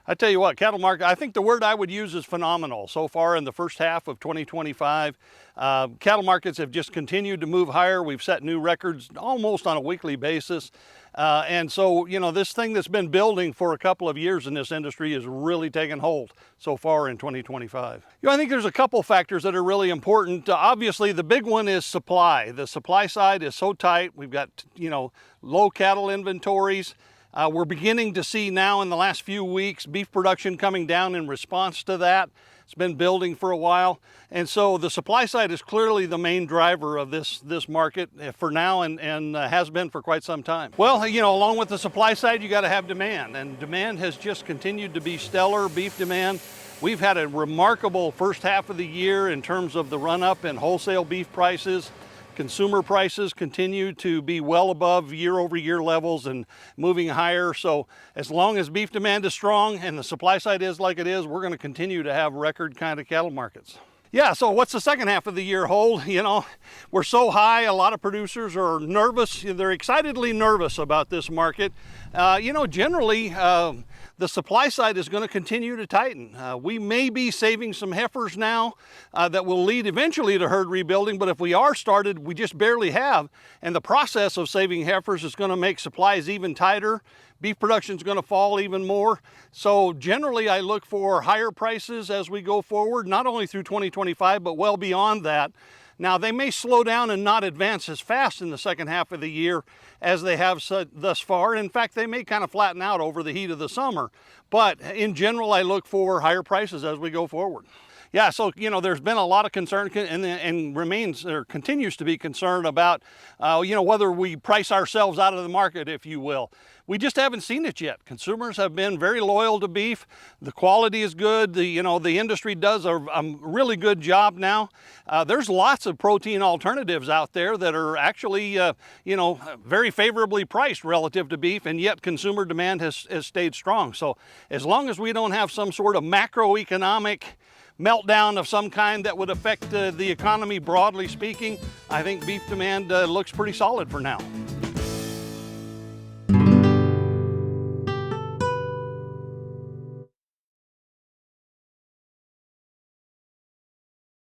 I tell you what, cattle market, I think the word I would use is phenomenal. So far in the first half of 2025, cattle markets have just continued to move higher. We've set new records almost on a weekly basis. And so, you know, this thing that's been building for a couple of years in this industry is really taking hold so far in 2025. You know, I think there's a couple factors that are really important. Obviously, the big one is supply. The supply side is so tight. We've got, you know, low cattle inventories. We're beginning to see now in the last few weeks beef production coming down in response to that. It's been building for a while. And so the supply side is clearly the main driver of this market for now and has been for quite some time. Well, you know, along with the supply side, you got to have demand. And demand has just continued to be stellar, beef demand. We've had a remarkable first half of the year in terms of the run up in wholesale beef prices. Consumer prices continue to be well above year-over-year levels and moving higher. So as long as beef demand is strong and the supply side is like it is, we're going to continue to have record kind of cattle markets. Yeah, so what's the second half of the year hold? You know, we're so high, a lot of producers are nervous. They're excitedly nervous about this market. You know, generally, the supply side is going to continue to tighten. We may be saving some heifers now that will lead eventually to herd rebuilding, but if we are started, we just barely have. And the process of saving heifers is going to make supplies even tighter. Beef production is going to fall even more. So generally, I look for higher prices as we go forward, not only through 2025, but well beyond that. Now, they may slow down and not advance as fast in the second half of the year as they have thus far. In fact, they may kind of flatten out over the heat of the summer. But in general, I look for higher prices as we go forward. Yeah, so, you know, there's been a lot of concern and remains or continues to be concern about, you know, whether we price ourselves out of the market, if you will. We just haven't seen it yet. Consumers have been very loyal to beef. The quality is good. The industry does a really good job now. There's lots of protein alternatives out there that are actually, you know, very favorably priced relative to beef, and yet consumer demand has stayed strong. So as long as we don't have some sort of macroeconomic meltdown of some kind that would affect the economy broadly speaking, I think beef demand looks pretty solid for now.